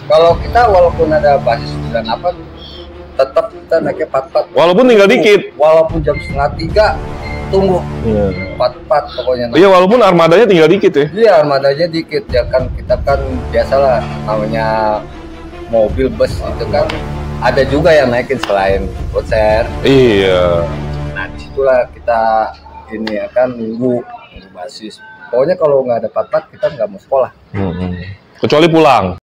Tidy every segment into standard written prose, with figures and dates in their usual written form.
Kalau kita walaupun ada basis 98, tetap kita naiknya 44. Walaupun tinggal dikit. Walaupun jam setengah 3, tunggu. 44 pokoknya. Iya, walaupun armadanya tinggal dikit ya. Iya, armadanya dikit ya kan, kita kan biasalah namanya mobil bus itu kan ada juga yang naikin selain konser. Iya. Nah disitulah kita ini ya kan nunggu basis. Pokoknya kalau nggak ada 44 kita nggak mau sekolah. Kecuali pulang.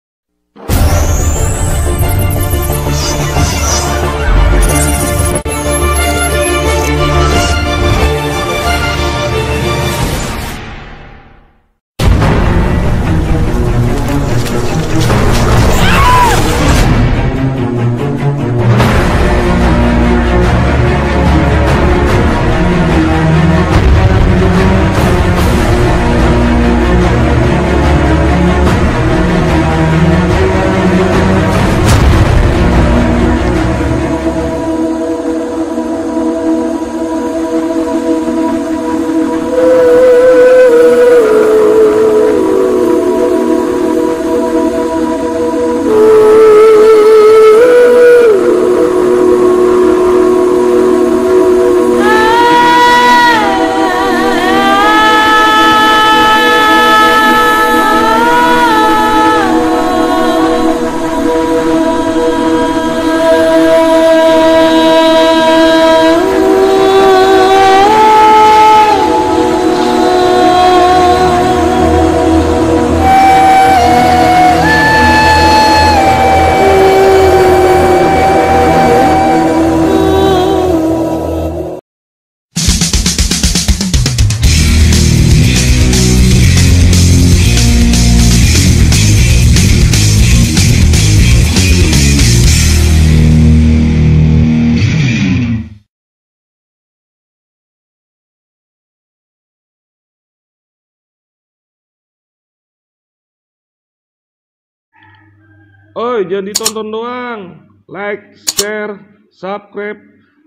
Oh, jangan ditonton doang. Like, share, subscribe,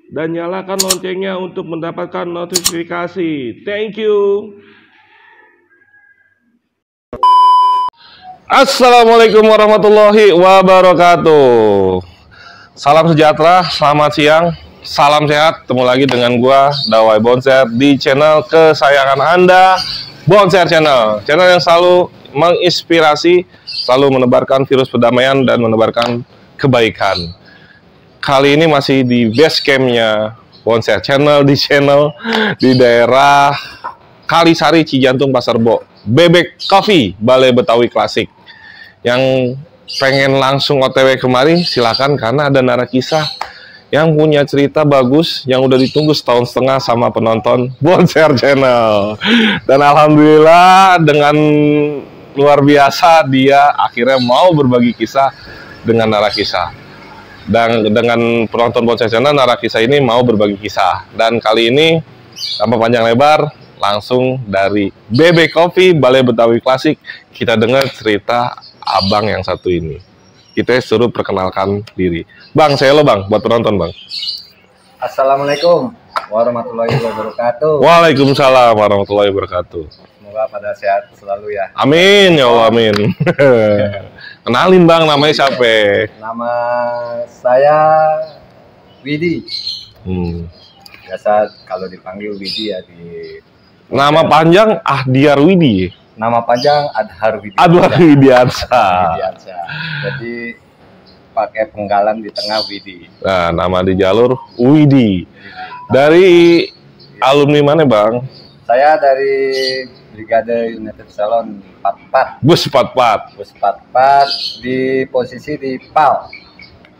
dan nyalakan loncengnya untuk mendapatkan notifikasi. Thank you. Assalamualaikum warahmatullahi wabarakatuh. Salam sejahtera, selamat siang, salam sehat. Ketemu lagi dengan gua Dawai Bonser di channel kesayangan Anda, Bonser Channel. Channel yang selalu menginspirasi, selalu menebarkan virus perdamaian dan menebarkan kebaikan. Kali ini masih di base campnya Bonser Channel di daerah Kalisari, Cijantung, Pasar Bo. Bebek Coffee, Balai Betawi Klasik. Yang pengen langsung OTW kemari, silakan, karena ada narakisah yang punya cerita bagus yang udah ditunggu setahun setengah sama penonton Bonser Channel. Dan alhamdulillah dengan luar biasa dia akhirnya mau berbagi kisah dengan narakisah. Dan dengan penonton Bonser Channel, narakisah ini mau berbagi kisah. Dan kali ini tanpa panjang lebar, langsung dari Bebek Coffee, Balai Betawi Klasik, kita dengar cerita abang yang satu ini. Kita suruh perkenalkan diri. Bang, saya lo bang, buat penonton bang. Assalamualaikum warahmatullahi wabarakatuh. Waalaikumsalam warahmatullahi wabarakatuh. Semoga pada sehat selalu ya. Amin ya Allah, amin. Kenalin bang, namanya siapa? Nama saya Widi. Biasa kalau dipanggil Widi ya di. Nama panjang Ahdiar Widi. Nama panjang Adhar Widi. Adhar Widiansa. Jadi pakai penggalan di tengah Widi. Nah, nama di jalur Widi. Dari alumni mana bang? Saya dari Brigade United Salon 44. Bus 44. Bus 44 di posisi di PAL.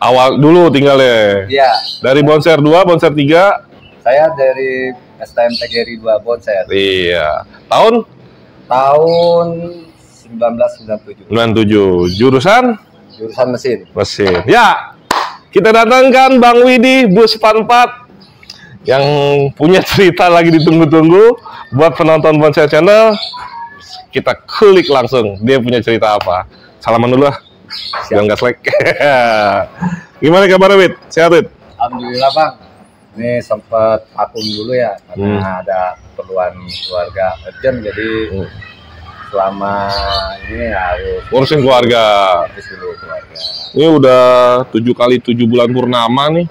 Awal dulu tinggalnya. Iya. Dari Bonser 2, Bonser 3. Saya dari STM TGRI 2 Bonser. Iya. Tahun 1997. 97. Jurusan mesin. Ya, kita datangkan Bang Widi, Bus 44, yang punya cerita lagi ditunggu-tunggu. Buat penonton Bonser Channel, kita kulik langsung dia punya cerita apa. Salaman dulu lah, biar nggak selek. Gimana kabar Wid? Sehat Wid? Alhamdulillah Bang. Ini sempat vakum dulu ya, karena ada keperluan keluarga urgent, jadi selama ini harus urusin keluarga. Dulu keluarga. Ini udah 7 kali 7 bulan purnama nih.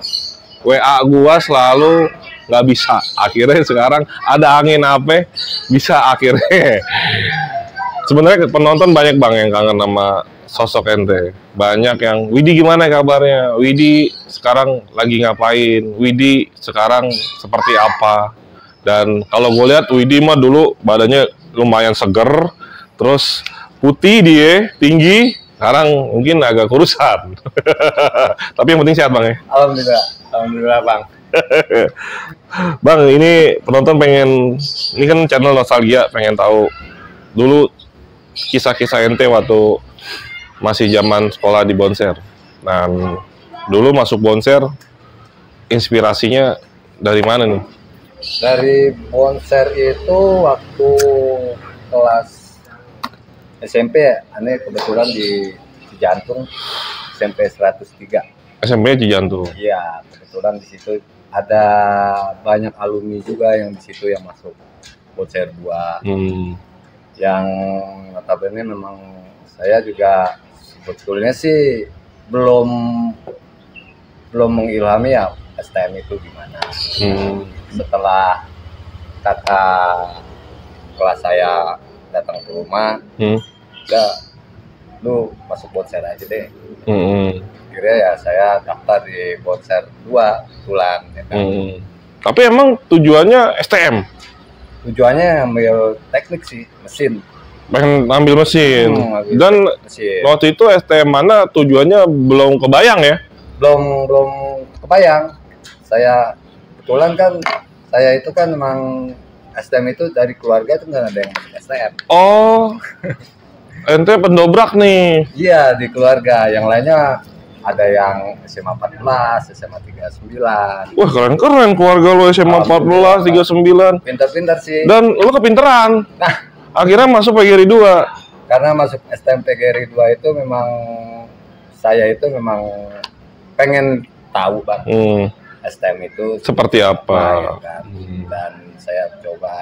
WA gua selalu nggak bisa. Akhirnya sekarang ada angin apa bisa akhirnya. Sebenarnya penonton banyak bang yang kangen sama sosok ente. Banyak yang, Widi gimana kabarnya? Widi sekarang lagi ngapain? Widi sekarang seperti apa? Dan kalau gue lihat Widi mah dulu badannya lumayan seger, terus putih dia, tinggi. Sekarang mungkin agak kurusan. Tapi yang penting sehat bang ya. Alhamdulillah, alhamdulillah bang. Bang, ini penonton pengen, ini kan channel nostalgia, pengen tahu dulu kisah-kisah ente waktu masih zaman sekolah di Bonser. Dan dulu masuk Bonser, inspirasinya dari mana nih? Dari Bonser itu waktu kelas SMP ya, aneh kebetulan di Cijantung SMP 103. SMP Cijantung. Iya, kebetulan di situ ada banyak alumni juga yang di situ yang masuk Bonser 2. Yang notabene memang saya juga sebetulnya sih belum mengilhami ya STM itu gimana. Setelah kakak kelas saya datang ke rumah, udah lu masuk Bonser aja deh. Akhirnya ya saya daftar di Bonser 2 kebetulan ya kan. Tapi emang tujuannya STM? Tujuannya ambil teknik sih, mesin. Pengen ambil mesin. Dan mesin. Waktu itu STM mana tujuannya belum kebayang ya? Belum kebayang. Saya kebetulan kan saya itu kan memang STM itu dari keluarga itu nggak ada yang STM. Oh, ente pendobrak nih. Iya, di keluarga. Yang lainnya ada yang SMA 14, SMA 39. Wah, keren-keren keluarga lo SMA 14, 39. Pintar-pintar sih. Dan lo kepinteran. Nah, akhirnya masuk PGRI 2. Karena masuk STM PGRI 2 itu memang saya itu memang pengen tahu Bang. STM itu seperti apa ya kan? Dan saya coba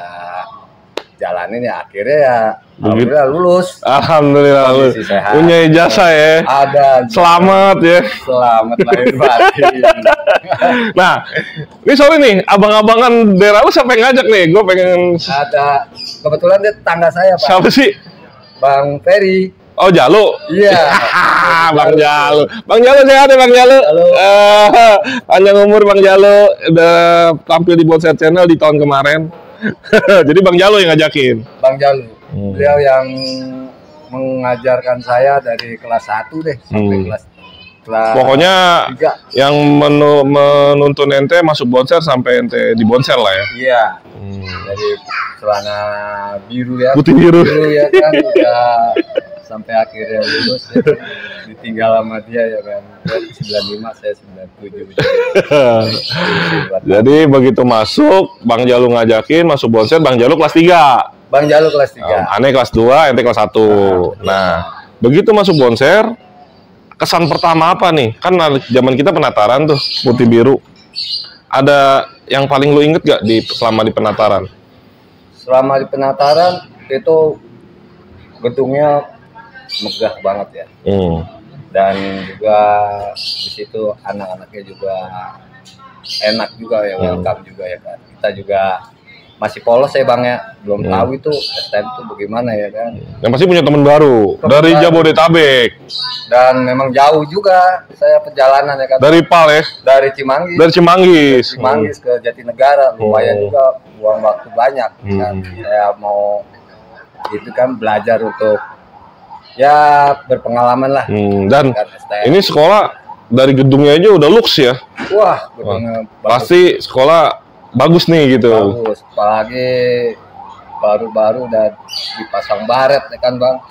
jalanin ya akhirnya ya alhamdulillah lulus. Alhamdulillah lulus. Punya ijazah ya. Ada. Selamat ya. Selamat lahir batin. Nah, ini sorry nih, abang-abangan daerah lu siapa yang ngajak nih? Gue pengen. Ada kebetulan dia tetangga saya Pak. Siapa sih? Bang Ferry. Oh, Jalu. Iya. Bang Jalu. Bang Jalu sehat ya Bang Jalu. Panjang umur Bang Jalu. Udah tampil di Bonser Channel di tahun kemarin. Jadi Bang Jalu yang ngajakin. Bang Jalu. Beliau yang mengajarkan saya dari kelas 1 deh sampai kelas pokoknya 3. Yang menuntun ente masuk Bonser sampai ente di Bonser lah ya. Iya. Jadi celana biru ya. Putih biru. Ya kan udah sampai akhirnya lulus ya, ditinggal sama dia ya kan. 95 saya 97. Jadi begitu masuk Bang Jalu ngajakin masuk Bonser, Bang Jalu kelas 3. Bang Jalu kelas 3. Aneh kelas 2, ente kelas 1. Nah, begitu masuk Bonser, kesan pertama apa nih? Kan zaman kita penataran tuh, putih biru. Ada yang paling lu inget gak selama di penataran? Selama di penataran itu gedungnya megah banget ya. Dan juga di situ anak-anaknya juga enak juga ya, welcome juga ya kan. Kita juga masih polos ya Bang ya, belum tahu itu STM itu bagaimana ya kan. Yang pasti punya teman baru dari Jabodetabek. Dan memang jauh juga saya perjalanan ya kan. Dari PAL ya? Dari Cimanggis. Dari Cimanggis. Cimanggis ke Jatinegara, lumayan juga buang waktu banyak kan. Saya mau itu kan belajar untuk ya berpengalaman lah. Dan ini sekolah dari gedungnya aja udah lux ya. Wah, gedungnya pasti sekolah bagus nih gitu. Bagus, apalagi baru-baru udah dipasang baret ya kan Bang.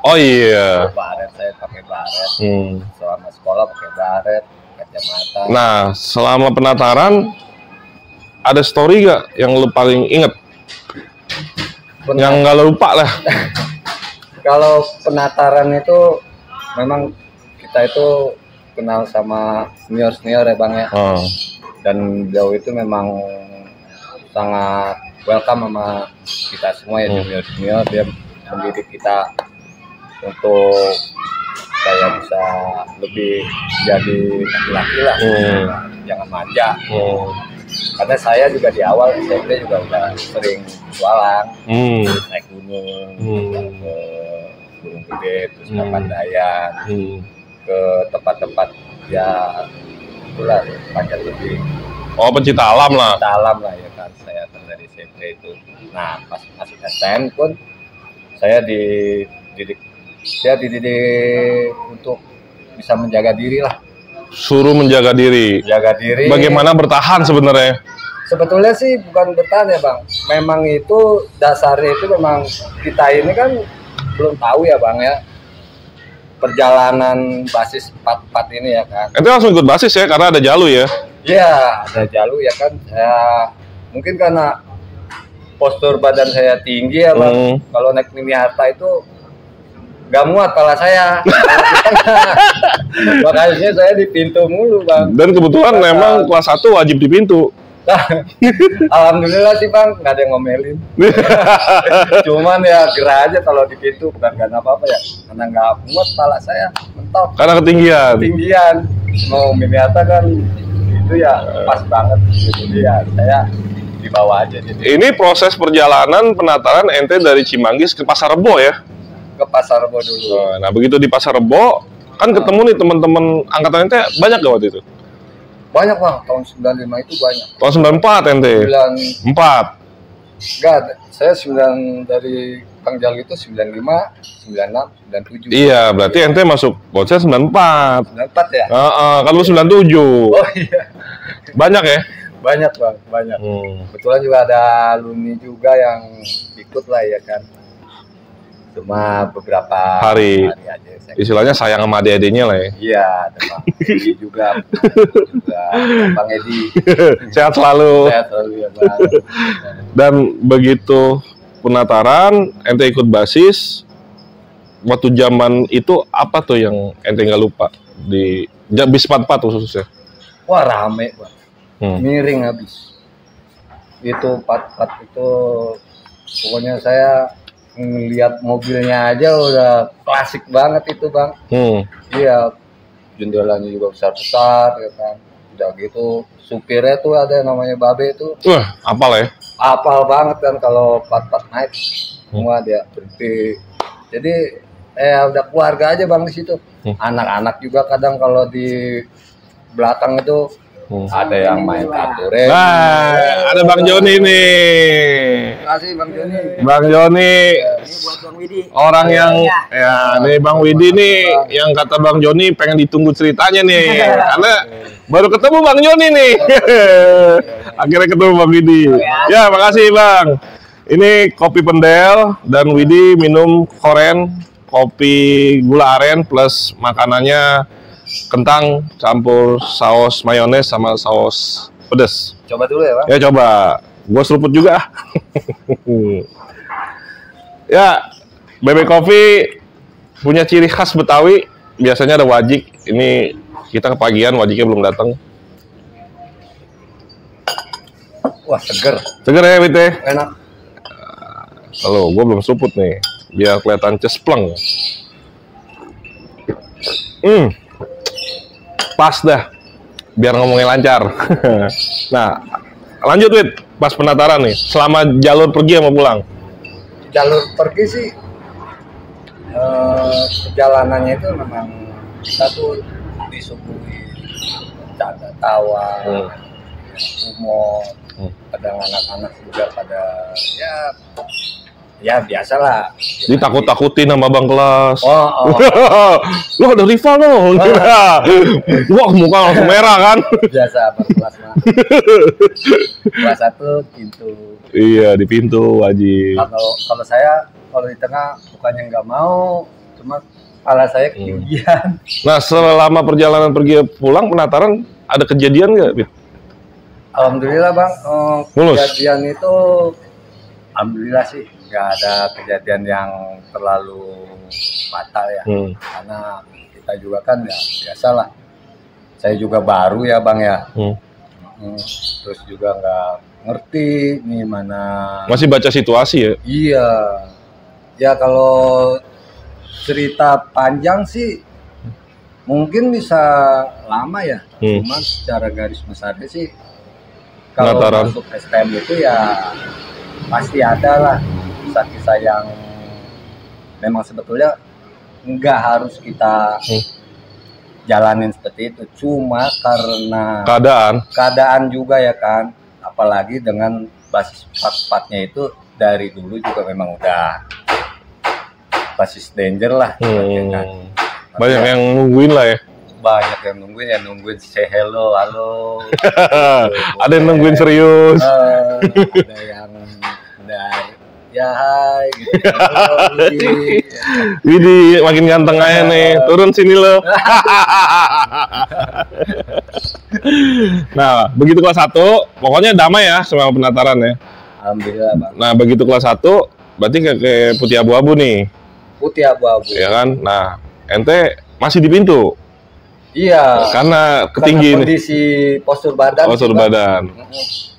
Oh iya. Baret, saya pakai baret. Selama sekolah pakai baret, kacamata. Nah, selama penataran ada story gak yang lu paling inget? Yang nggak lupa lah. Kalau penataran itu memang kita itu kenal sama senior-senior ya Bang ya. Dan beliau itu memang sangat welcome sama kita semua ya, junior-junior. Dia mendidik kita untuk supaya bisa lebih jadi laki-laki lah, jangan manja. Karena saya juga di awal SMP juga udah sering jualan, naik gunung, ke Gunung Gede, terus ke Pandayan, ke tempat-tempat ya itulah panjat tebing. Oh, pencinta alam lah. Pencinta alam lah ya kan, saya dari SMP itu. Nah pas masuk STM pun saya dididik untuk bisa menjaga diri lah. Suruh menjaga diri. Jaga diri. Bagaimana bertahan sebenarnya? Sebetulnya sih bukan bertahan ya Bang. Memang itu dasarnya itu memang kita ini kan belum tahu ya Bang ya. Perjalanan basis 44 ini ya kan. Itu langsung ikut basis ya karena ada Jalu ya? Iya, ada Jalu ya kan. Saya mungkin karena postur badan saya tinggi ya Bang. Kalau naik Mini Harta itu gak muat kepala saya. Makanya saya di pintu mulu Bang. Dan kebetulan memang kelas 1 wajib di pintu. Alhamdulillah sih Bang, nggak ada yang ngomelin. Cuman ya gerah aja kalau di pintu, bukan karena apa-apa ya. Karena nggak muat kepala saya, mentok. Karena ketinggian. Ketinggian. Mau Mini Harta kan itu ya pas banget gitu dia. Saya di bawah aja. Jadi. Ini proses perjalanan penataran ente dari Cimanggis ke Pasar Rebo ya? Ke Pasar Rebo dulu. Nah, begitu di Pasar Rebo, kan ketemu nih teman-teman angkatan ente banyak gak waktu itu? Banyak Bang, tahun 95 itu banyak. Tahun 94 ente? 94. Enggak, saya 9 dari Kang Jalu itu 95, 96, 97. Iya, berarti ente masuk bocah 94. 94 ya? Kan lu 97. Oh iya. Banyak ya? Banyak Bang, banyak. Kebetulan juga ada alumni juga yang ikut lah ya kan. Cuma beberapa hari aja. Istilahnya sayang sama adik-adiknya lah ya. Iya, ada Bang Edi juga Bang Edi. Sehat selalu. Sehat selalu ya Bang. Dan begitu penataran, ente ikut basis. Waktu zaman itu apa tuh yang ente nggak lupa di bis 44 khususnya? Wah rame Bang. Miring habis. Itu 44 itu pokoknya saya ngelihat mobilnya aja udah klasik banget itu Bang. Iya, jendelanya juga besar-besar ya kan. Udah gitu supirnya tuh ada namanya Babe itu. Wah, apal ya? Apal banget kan kalau 44 naik semua dia berhenti. Jadi udah keluarga aja Bang di situ. Anak-anak juga kadang kalau di belakang itu ada yang main karturen. Nah, ada Bang Joni nih. Terima kasih Bang Joni. Bang Joni. Ini buat Bang Widi. Orang yang ya nih Bang Widi nih yang kata Bang Joni pengen ditunggu ceritanya nih. Karena baru ketemu Bang Joni nih. Akhirnya ketemu Bang Widi. Ya, makasih Bang. Ini kopi pendel dan Widi minum koren, kopi gula aren plus makanannya kentang campur saus mayones sama saus pedas. Coba dulu ya Bang. Ya coba, gua seruput juga. Ya, Bebek Coffee punya ciri khas Betawi. Biasanya ada wajik. Ini kita kepagian, wajiknya belum datang. Wah seger. Seger ya Wite? Enak. Halo, gua belum seruput nih, biar kelihatan cespleng. Pas dah, biar ngomongnya lancar. Nah, lanjut Wit, pas penataran nih, selama jalur pergi sama pulang. Jalur pergi sih, perjalanannya itu memang kita tuh disuguhi canda tawa, humor, kadang anak-anak juga pada ya biasalah. Jadi takut-takutin sama bang kelas. Oh. Lu ada rival lo. Wah, muka langsung merah kan. Biasa bang kelas mah. Kelas 1 pintu. Iya, di pintu wajib. Kalau saya kalau di tengah bukannya nggak mau, cuma kepala saya ketinggian. Nah, selama perjalanan pergi pulang penataran ada kejadian nggak, Bit? Alhamdulillah bang, Mulus. kejadian itu alhamdulillah sih nggak ada kejadian yang terlalu fatal ya, karena kita juga kan ya biasalah. Saya juga baru ya bang ya, terus juga nggak ngerti nih mana. Masih baca situasi ya? Iya, ya kalau cerita panjang sih Mungkin bisa lama ya, cuma secara garis besarnya sih kalau masuk STM itu ya pasti ada lah kisah-kisah yang memang sebetulnya nggak harus kita jalanin seperti itu, cuma karena keadaan juga ya kan, apalagi dengan basis part-partnya itu dari dulu juga memang udah basis danger lah, kan. Banyak yang nungguin lah ya. Banyak yang nungguin say hello, halo. Ada yang nungguin serius. Ada yang dari ya hai gitu. Widih, makin ganteng aja nih. Turun sini lo. Nah, begitu kelas 1, pokoknya damai ya sama pendaftaran ya. Alhamdulillah, Bang. Nah, begitu kelas 1, berarti kayak putih abu-abu nih. Putih abu-abu. Ya kan? Nah, ente masih di pintu. Iya. Karena ketinggi kondisi postur badan. Postur badan.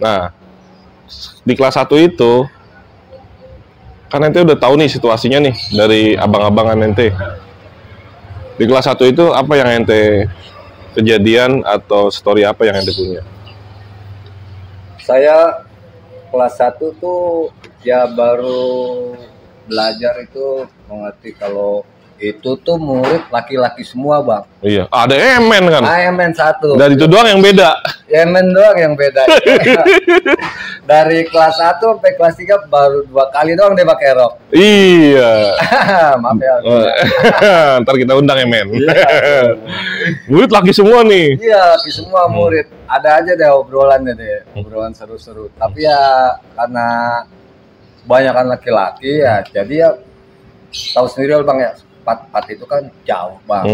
Nah, di kelas 1 itu kan ente udah tahu nih situasinya nih dari abang-abangan ente. Di kelas 1 itu apa yang ente kejadian atau story apa yang ente punya? Saya kelas 1 tuh ya baru belajar itu mengerti kalau itu tuh murid laki-laki semua, Bang. Iya, ada emen kan? Emen 1. Dari itu doang yang beda. Emen doang yang beda. Dari kelas 1 sampai kelas 3 baru 2 kali doang dia pakai rok. Iya. Maaf ya. Ntar kita undang emen. Iya. Murid laki semua nih. Iya, laki semua murid. Ada aja deh obrolannya deh, obrolan seru-seru. Tapi ya karena kebanyakan laki-laki ya, jadi ya tahu sendiri Bang ya. Part itu kan jauh, Bang.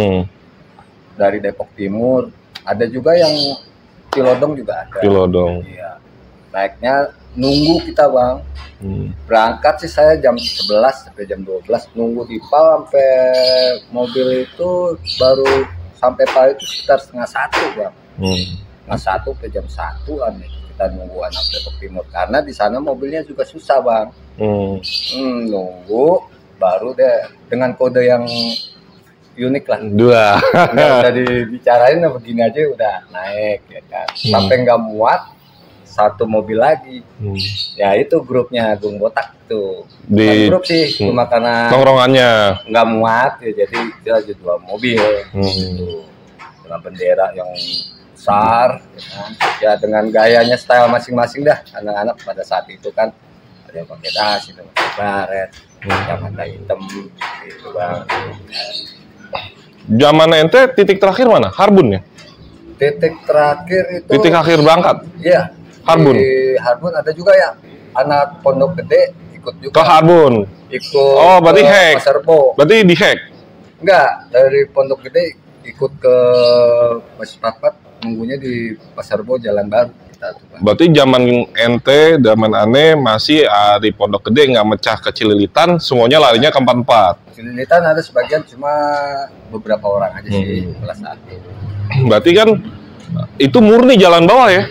Dari Depok Timur, ada juga yang Cilodong juga ada. Cilodong. Iya. Naiknya nunggu kita, Bang. Berangkat sih saya jam 11 sampai jam 12, nunggu di PAL sampai mobil itu baru sampai PAL itu sekitar 12:30, Bang. 1 ke jam 1-an kita nunggu anak Depok Timur karena di sana mobilnya juga susah, Bang. Nunggu baru deh dengan kode yang unik lah. Udah dibicarain begini aja udah naik ya kan. Sampai nggak muat satu mobil lagi. Ya itu grupnya Agung Botak tuh. Di grup sih cuma karena tongkrongannya nggak muat ya, jadi dia aja 2 mobil gitu. Dengan bendera yang besar ya kan. Ya dengan gayanya style masing-masing dah anak-anak pada saat itu kan. Ada yang pakai das, itu pakai baret, yang mata hitam gitu, Bang. Zaman ente titik terakhir mana? Harbun ya? Titik terakhir itu titik akhir berangkat? Iya. Harbun? Di Harbun ada juga ya anak Pondok Gede ikut juga. Ke Harbun? Ikut. Oh, berarti hack? Pasar Rebo. Berarti di hack? Enggak, dari Pondok Gede ikut ke Masjid Papat, nunggunya di Pasar Rebo Jalan Baru. Berarti zaman ente, zaman aneh masih di Pondok Gede nggak mecah ke Cililitan, semuanya larinya ke 44. Cililitan ada sebagian, cuma beberapa orang aja sih kelas 1. Berarti kan itu murni jalan bawah ya?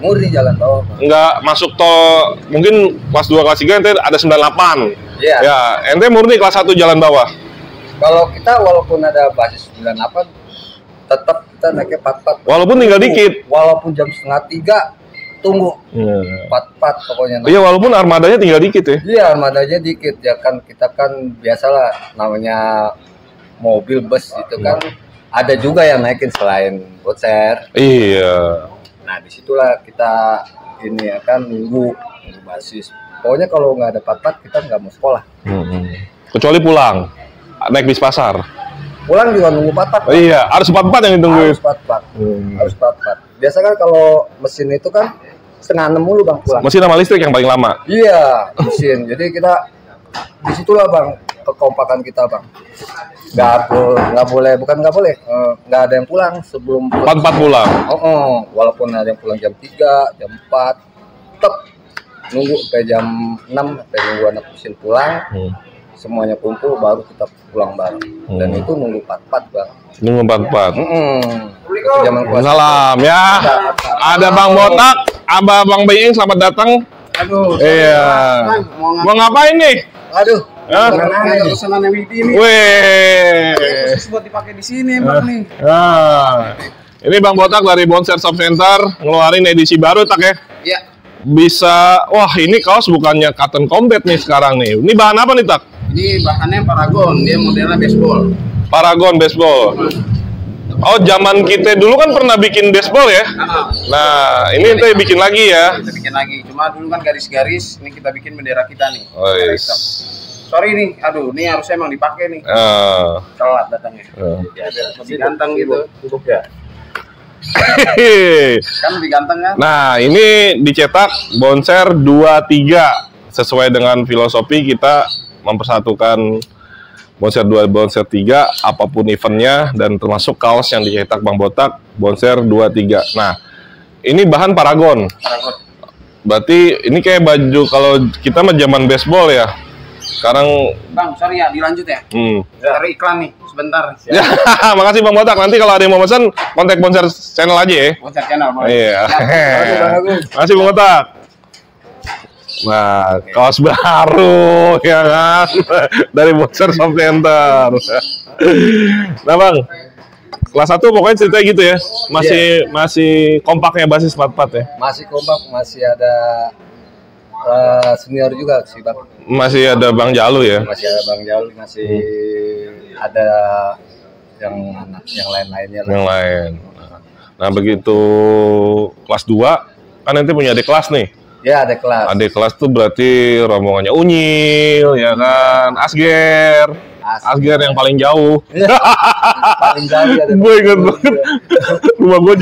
Murni jalan bawah. Nggak masuk tol, mungkin kelas 2, kelas 3 ente ada 98. Iya. Ya, ente murni kelas 1 jalan bawah. Kalau kita walaupun ada basis 98, tetap kita naiknya 44. Walaupun tinggal dikit. Walaupun jam 2:30 tunggu. 44 pokoknya. Iya, walaupun armadanya tinggal dikit ya. Iya, armadanya dikit ya kan, kita kan biasalah namanya mobil bus itu kan ada juga yang naikin selain bocer. Iya. Nah, disitulah kita ini ya kan nunggu basis. Pokoknya kalau nggak ada 44 kita nggak mau sekolah. Kecuali pulang naik bis pasar. Pulang juga nunggu 44. Iya, harus 44 yang ditungguin. Harus 44. Harus 44. Biasa kan kalau mesin itu kan 5:30 mulu, Bang, pulang. Mesin sama listrik yang paling lama. Iya, mesin. Jadi kita disitulah, Bang, kekompakan kita, Bang. Nggak boleh, nggak ada yang pulang sebelum 44 pulang. Walaupun ada yang pulang jam 3, jam 4, tetap nunggu sampai jam 6 sampai nunggu anak mesin pulang. Semuanya kumpul baru kita pulang bareng. Dan itu nunggu 44, Bang. Nunggu 44. Zaman salam ya. Ada Bang Botak, Bang Baying, selamat datang. Aduh. Iya. Mau ngapain nih? Aduh. Ada pesanan Widi nih. Weh. Khusus buat dipakai di sini Bang nih. Nah, ini Bang Botak dari Bonser Shop Center ngeluarin edisi baru tak ya? Iya. Bisa, wah ini kaos bukannya cotton combat nih sekarang nih. Ini bahan apa nih tak? Ini bahannya Paragon, dia modelnya baseball. Paragon baseball. Oh, zaman kita dulu kan pernah bikin baseball ya? Nah, ini ente bikin lagi ya? Kita bikin lagi, cuma dulu kan garis-garis, ini kita bikin bendera kita nih. Oh, yes. Sorry nih, aduh, ini harusnya emang dipakai nih. Telat datangnya. Lebih ganteng gitu. Ya. Kan lebih ganteng kan? Nah, ini dicetak Bonser 23 sesuai dengan filosofi kita mempersatukan Bonser 2, Bonser 3, apapun eventnya, dan termasuk kaos yang dicetak Bang Botak, Bonser 23. Nah, ini bahan Paragon. Berarti ini kayak baju kalau kita mah zaman baseball ya. Sekarang Bang, sorry ya, dilanjut ya. Cari iklan nih, sebentar. Ya, makasih Bang Botak. Nanti kalau ada yang mau pesan, kontak Bonser channel aja ya. Bonser channel, boleh. Iya. Makasih Bang Botak. Nah, kaos baru ya kan dari Bonser Shop Center. Nah Bang, kelas 1 pokoknya cerita gitu ya, masih kompaknya basis 44 ya. Masih kompak, masih ada senior juga sih Bang. Masih ada Bang Jalu ya. Masih ada Bang Jalu, masih ada yang lain-lainnya. Yang lain. Nah begitu kelas 2 kan nanti punya adik kelas nih. Ya, adik kelas. Adik kelas tuh berarti rombongannya Unyil, ya kan, Asger yang paling jauh. Paling jauh ya. Gue inget banget, rumah gue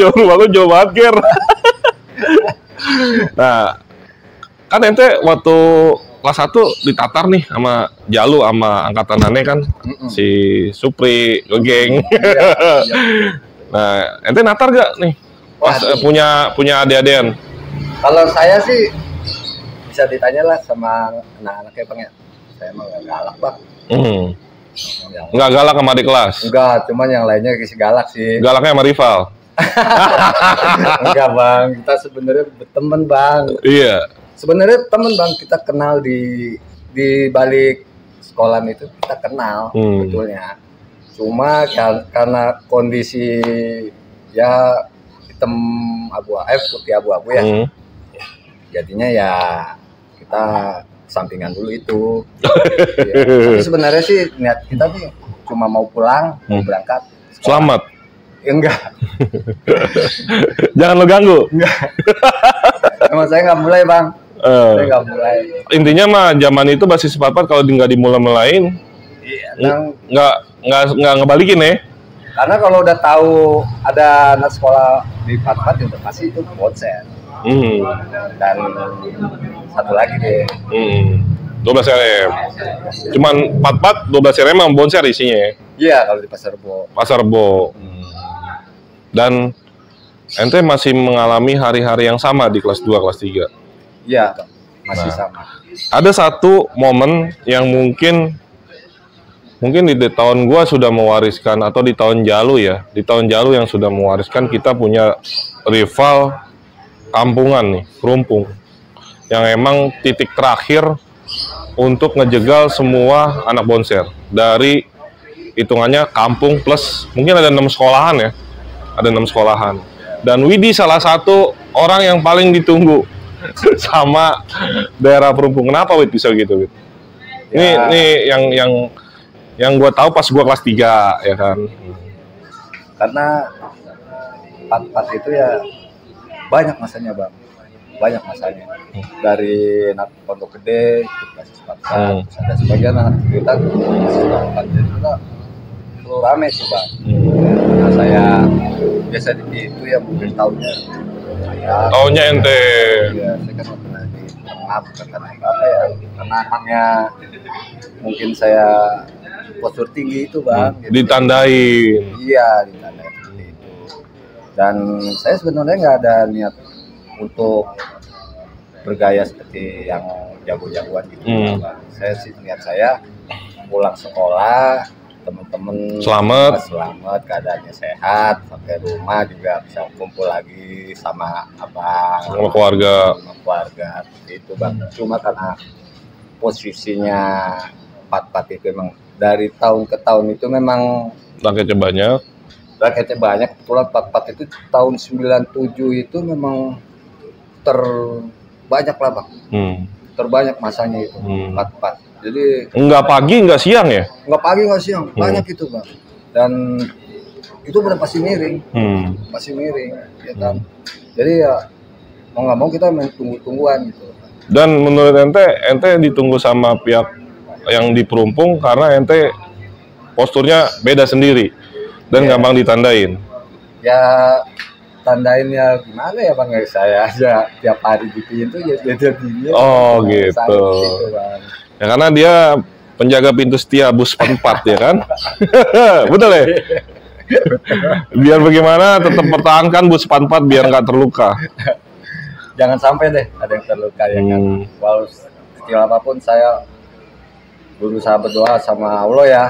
jauh banget, Ger. Nah, kan ente waktu kelas 1 ditatar nih sama Jalu sama angkatan aneh kan, si Supri, geng. Nah, ente natar gak nih? Pas punya adik-adikan? Kalau saya sih bisa ditanya lah sama anak-anaknya Bang ya. Saya emang gak galak Bang. Nggak galak sama adik kelas? Enggak, cuman yang lainnya kisah galak sih. Galaknya sama rival? Enggak Bang, kita sebenarnya berteman Bang. Iya. Sebenarnya teman Bang, kita kenal di balik sekolah itu kita kenal betulnya. Cuma karena kondisi ya hitam putih abu-abu ya. Jadinya ya kita sampingan dulu itu. Ya. Tapi sebenarnya sih niat kita nih cuma mau pulang, mau berangkat. Sekolah. Selamat. Enggak. Jangan lo ganggu. Enggak. Emang saya nggak mulai Bang. Saya nggak mulai. Intinya mah zaman itu basis 44 kalau nggak dimulai-mulain, nggak ngebalikin ya. Karena kalau udah tahu ada anak sekolah di 44 ya udah pasti itu Bonser. Dan satu lagi deh. 12 RM. Cuman 44 12 RM sama Bonser isinya ya. Iya, kalau di Pasar Rebo. Pasar Rebo. Dan ente masih mengalami hari-hari yang sama di kelas 2, kelas 3. Iya, masih sama. Ada satu momen yang mungkin di tahun gua sudah mewariskan, atau di tahun Jalu ya. Di tahun Jalu yang sudah mewariskan, kita punya rival kampungan nih, Kerumpung, yang emang titik terakhir untuk ngejegal semua anak Bonser dari hitungannya kampung plus mungkin ada 6 sekolahan ya, ada 6 sekolahan, dan Widi salah satu orang yang paling ditunggu sama daerah Kerumpung. Kenapa Wid bisa gitu Wid? Ini yang gue tahu pas gue kelas 3 ya kan, karena 44 itu ya banyak masanya Bang, banyak masanya. Dari anak Pondok Gede itu basis 44, ada sebagian anak sekitar basis 44, jadi kita perlu rame sih Bang. Karena saya biasa itu ya mungkin tahunnya ente ya, saya kan pernah di tengah, bukan karena apa ya, karena emangnya mungkin saya postur tinggi itu Bang, gitu. Ditandain. Iya, ditandain seperti itu. Dan saya sebenarnya nggak ada niat untuk bergaya seperti yang jago-jagoan gitu. Saya sih niat saya pulang sekolah, teman-teman selamat, keadaannya sehat, sampai rumah juga bisa kumpul lagi sama abang, sama keluarga seperti itu Bang. Cuma karena posisinya pat-pat itu memang dari tahun ke tahun itu memang Raketnya banyak. raketnya banyak. Kebetulan pat-pat itu tahun 97 itu memang terbanyak lah bang. Terbanyak masanya itu pat-pat. Jadi Enggak pagi, enggak siang ya? nggak pagi nggak siang, banyak itu bang. Dan itu benar pasti miring, ya kan. Jadi ya mau nggak mau kita main tunggu-tungguan gitu. Dan menurut ente ditunggu sama pihak yang di Perumpung karena ente posturnya beda sendiri dan gampang ditandain. Ya tandain ya gimana ya bang, saya aja tiap hari di pintu ya jadinya. Oh gitu. Bang. Ya karena dia penjaga pintu setia bus 44 ya kan? Betul ya? Biar bagaimana tetap pertahankan bus 44 biar nggak terluka. Jangan sampai deh ada yang terluka ya kan. Walau kecil apapun saya berusaha berdoa sama Allah ya.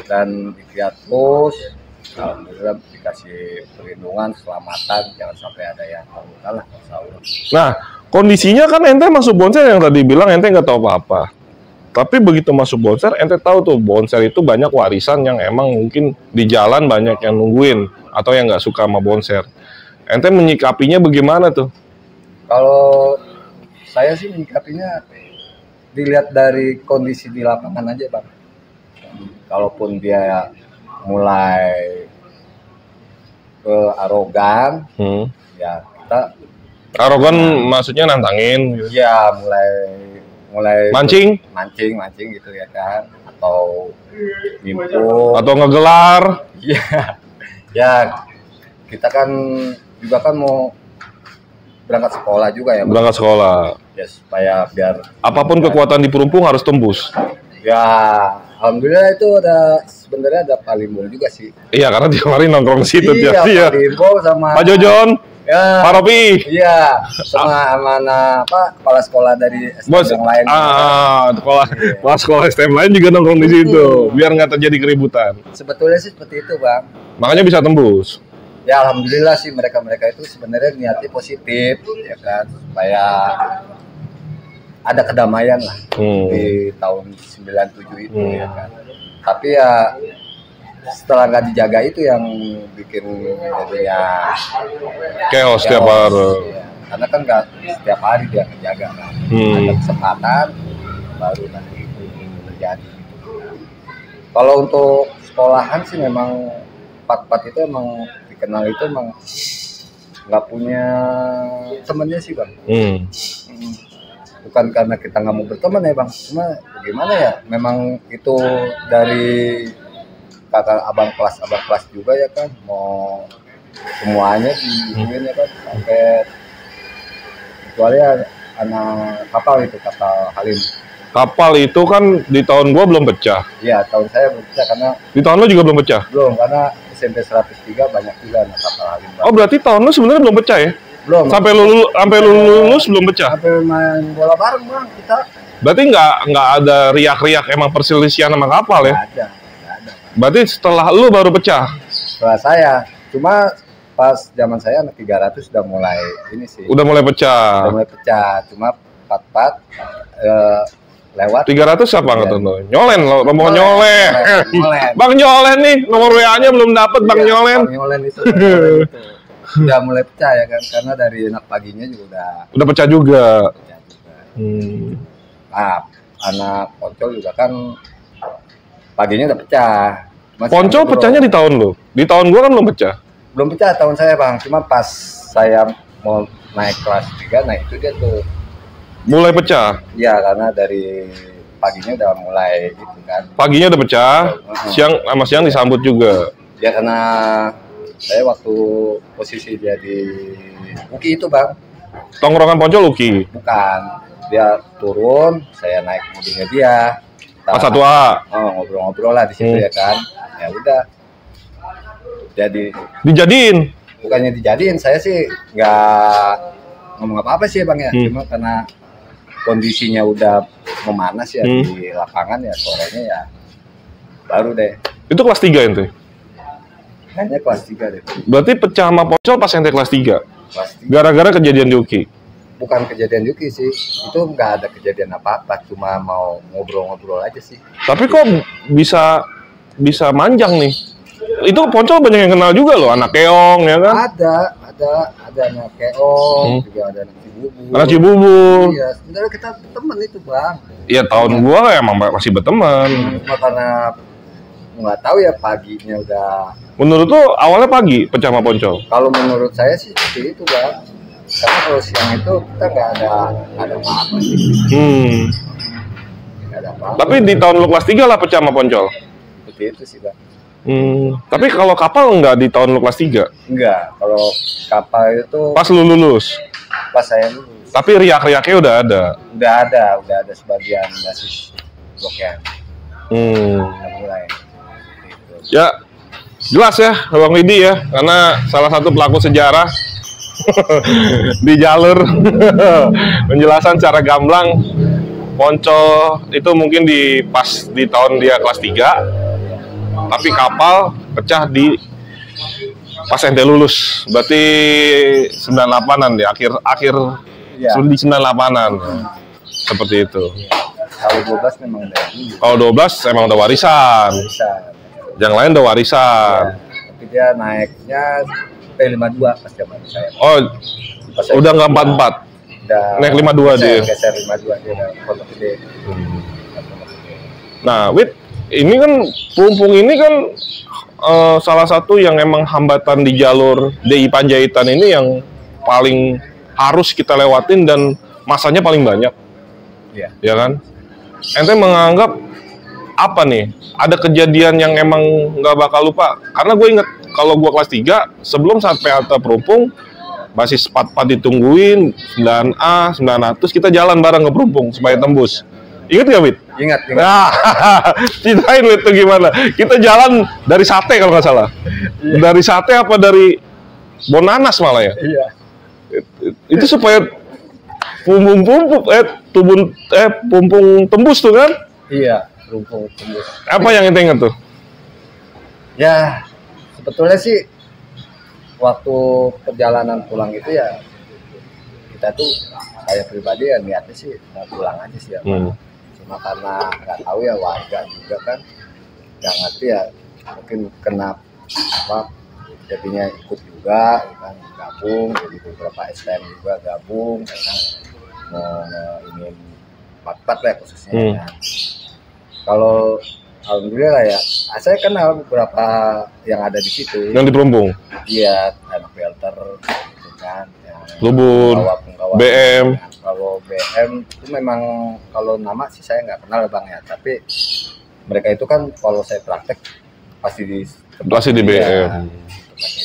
Dan ikhtiar terus. Alhamdulillah dikasih perlindungan, keselamatan, jangan sampai ada yang terluka lah, insya Allah. Nah, kondisinya kan ente masuk Bonser yang tadi bilang ente nggak tahu apa-apa. Tapi begitu masuk Bonser, ente tahu tuh Bonser itu banyak warisan yang emang mungkin di jalan banyak yang nungguin atau yang nggak suka sama Bonser. Ente menyikapinya bagaimana tuh? Kalau saya sih menyikapinya dilihat dari kondisi di lapangan aja bang. Kalaupun dia mulai arogan, ya kita arogan maksudnya nantangin. Gitu. Ya mulai mancing gitu ya kan, atau nipu, atau ngegelar. Ya kita kan juga kan mau berangkat sekolah juga ya. Berangkat sekolah. Ya supaya biar apapun kekuatan di Perumpung harus tembus. Ya alhamdulillah itu sebenarnya ada Pak Limbo juga sih. Iya karena tiap hari nongkrong situ tiap Pak Limbo sama Pak Jojon. Ya, Pak Ropi. Iya, sama amanah kepala sekolah dari STM yang lain. Sekolah STM lain juga nongkrong di situ, biar nggak terjadi keributan. Sebetulnya sih seperti itu, Bang. Makanya bisa tembus. Ya, alhamdulillah sih mereka itu sebenarnya niatnya positif, ya kan, supaya ada kedamaian lah di tahun 97 itu, ya kan. Tapi ya setelah nggak dijaga itu yang bikin jadinya chaos setiap hari. Ya. Karena kan nggak setiap hari dia menjaga kan. Ada kesempatan baru nanti itu terjadi. Kalau untuk sekolahan sih memang Pat itu emang dikenal itu emang nggak punya temennya sih bang. Bukan karena kita nggak mau berteman ya bang, cuma bagaimana ya, memang itu dari kakak abang kelas juga ya kan, mau semuanya diinin ya kan, sampai kecuali anak kapal Halim. Kapal itu kan di tahun gua belum pecah. Iya, tahun saya belum pecah karena di tahun lo juga belum pecah. Belum, karena SMP 103 banyak juga anak kapal Halim. Oh berarti tahun lo sebenarnya belum pecah ya? Belum. Sampai lulus belum pecah. Sampai main bola bareng bang kita. Berarti nggak ada riak-riak emang perselisihan sama kapal ya? Nggak ada. Berarti setelah lu baru pecah? Setelah saya, cuma pas zaman saya anak 300 udah mulai ini sih. Udah mulai pecah. Udah mulai pecah, cuma Pat lewat. 300 siapa nggak tahu? Nyolen lo, rombongan Nyolen. Bang Nyolen nih, nomor WA-nya belum dapet Bang Nyolen. Bang Nyolen itu. Udah mulai pecah ya kan, karena dari anak paginya juga udah pecah juga. Nah, anak Poncol juga kan paginya udah pecah. Poncol pecahnya di tahun lo? Di tahun gua kan belum pecah. Belum pecah tahun saya bang, cuma pas saya mau naik kelas 3, nah itu dia tuh mulai pecah. Iya, karena dari paginya udah mulai gitu kan. Paginya udah pecah, siang disambut juga. Ya karena saya waktu posisi dia di Uki itu bang. Tongkrongan Poncol Uki? Bukan, dia turun, saya naik mobilnya dia. A1A. Ngobrol-ngobrol lah di situ ya kan. Ya udah. Jadi dijadiin? Bukannya dijadiin, saya sih nggak ngomong apa-apa sih bang ya. Cuma karena kondisinya udah memanas ya di lapangan ya, sorenya ya baru deh. Itu kelas 3 ente? Kayaknya kelas 3 deh. Berarti pecah sama Poncol pas ente kelas 3? Kelas 3. Gara-gara kejadian di Uki? bukan kejadian Yuki sih, itu nggak ada kejadian apa-apa, cuma mau ngobrol-ngobrol aja sih. Tapi kok bisa manjang nih? Itu Poncol banyak yang kenal juga loh, anak Keong ya kan? Ada anak Keong, juga ada anak Cibubur. Anak Cibubur. Iya, sebenarnya kita berteman itu bang. Iya tahun gua emang masih berteman. Cuma karena nggak tahu ya paginya udah. Menurut lo awalnya pagi pecah sama Poncol? Kalau menurut saya sih seperti itu bang. Karena kalau siang itu kita nggak ada apa-apa sih. Nggak ada apa-apa. Tapi di tahun lu kelas 3 lah pecah sama Poncol? Seperti itu sih bang. Tapi kalau kapal nggak di tahun lu kelas 3? Enggak, kalau kapal itu Pas lu lulus? pas saya lulus. Tapi riak-riaknya udah ada? Udah ada sebagian basis bloknya. Udah mulai. Gitu. Ya, jelas ya Bang Widi ya, karena salah satu pelaku sejarah di jalur penjelasan secara gamblang. Poncol itu mungkin pas di tahun dia kelas 3, tapi kapal pecah di pas ente lulus, berarti 98-an deh, akhir ya. Di 98-an seperti itu. Kalau 12 memang udah. Kalau 12 emang udah warisan. Yang lain udah warisan. Ya, tapi dia naiknya P52 pas zaman saya. Oh, pas udah nggak 44. Naik 52 dia. Geser 52 dia udah pondok gede. Nah, Wid, ini kan Pelumpung ini kan salah satu yang emang hambatan di jalur DI Panjaitan ini yang paling harus kita lewatin dan masanya paling banyak. Iya. Ya kan? Ente menganggap apa nih? Ada kejadian yang emang nggak bakal lupa? Karena gue inget kalau gue kelas 3 sebelum sampai halte Pelumpung masih 44 ditungguin 9A, 900 kita jalan bareng ke Pelumpung supaya tembus. Ingat gak, Wid? Ingat. Nah, ceritain Wid tuh gimana? Kita jalan dari Sate kalau nggak salah. Iya. Dari Sate apa dari Bonanas malah ya? Iya. Itu supaya Pumpung tembus tuh kan? Iya, Pelumpung tembus. Apa yang ente ingat tuh? Ya, sebetulnya sih waktu perjalanan pulang itu ya kita tuh saya pribadi ya niatnya sih mau pulang aja sih ya. Cuma karena nggak tahu ya warga juga kan nggak ngerti ya, mungkin kena apa jadinya ikut juga kan, gabung, jadi beberapa STM juga gabung karena ingin 44 lah khususnya. Kan. Kalau alhamdulillah ya, saya kenal beberapa yang ada di situ. Yang di Pelumpung? Iya, anak belter, gitu kan. Lubun, BM. Nah, kalau BM itu memang kalau nama sih saya nggak kenal bang ya, tapi mereka itu kan kalau saya praktek pasti di BM.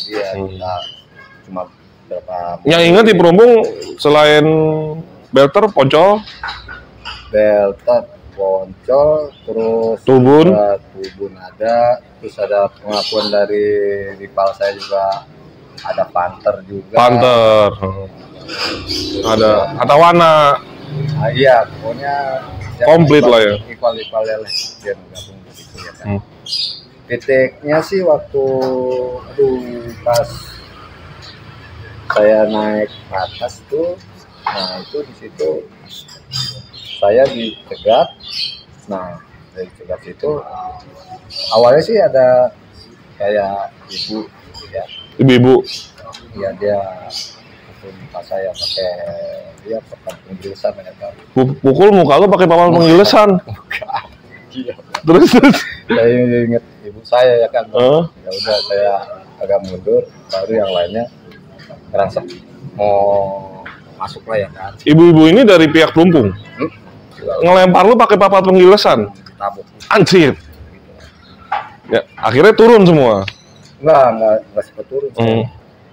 Dia kita cuma berapa. Yang ingat di Pelumpung selain belter, Poncol, Poncol, terus Tubun ada, terus ada pengakuan dari rival saya juga, ada Panther juga. Ada Atawana. Nah, iya, pokoknya komplit lah ya. Rival-rivalnya lah yang gabung di situ ya kan. Titiknya sih waktu pas saya naik ke atas tuh, nah itu di situ saya dicegat. Nah dari cegat itu awalnya sih ada kayak ibu ya, dia muka saya pakai papan penjelasan ya kan. Pukul muka lu pakai papan penjelasan. Terus saya ingat ibu saya ya kan. Ya udah saya agak mundur, baru yang lainnya ngerasa mau masuk lah ya kan. Ibu-ibu ini dari pihak Pelumpung ngelempar lu pakai papan pengilesan. Anjir. Ya, akhirnya turun semua. Enggak sempat turun.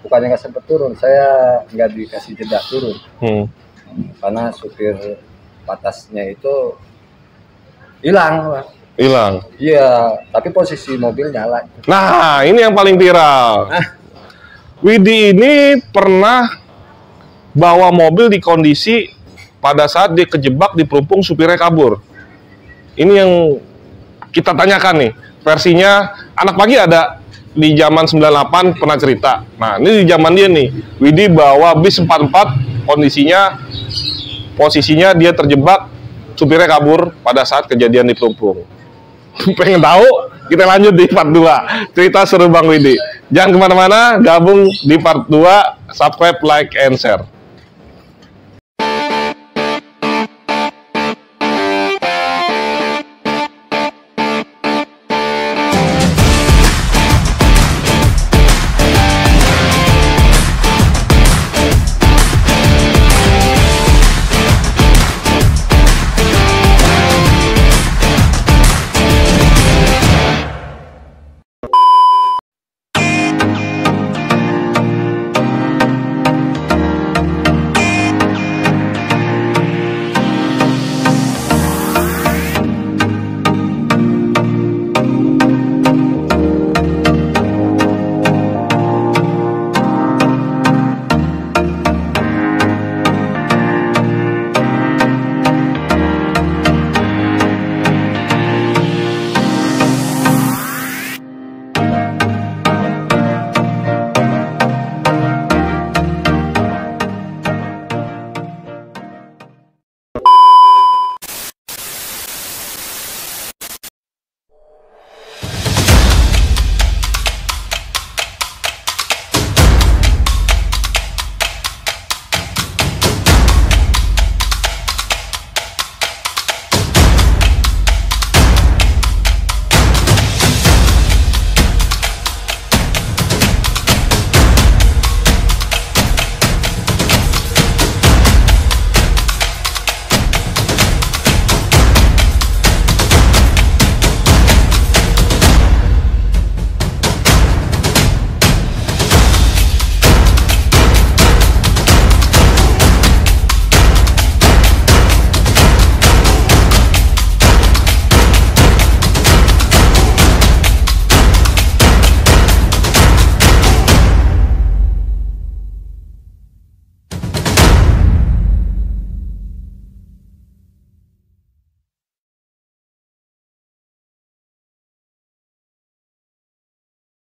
Bukannya nggak sempat turun, saya nggak dikasih jeda turun. Karena supir patasnya itu hilang. Iya, tapi posisi mobil nyala. Nah, ini yang paling viral. Widi ini pernah bawa mobil di kondisi pada saat dia kejebak di Pelumpung, supirnya kabur. Ini yang kita tanyakan nih, versinya anak pagi ada di zaman 98 pernah cerita. Nah, ini di zaman dia nih, Widi bawa bis 44 posisinya dia terjebak, supirnya kabur pada saat kejadian di Plumpung. Pengen tahu? Kita lanjut di part 2 cerita seru Bang Widi. Jangan kemana-mana, gabung di part 2, subscribe, like, and share.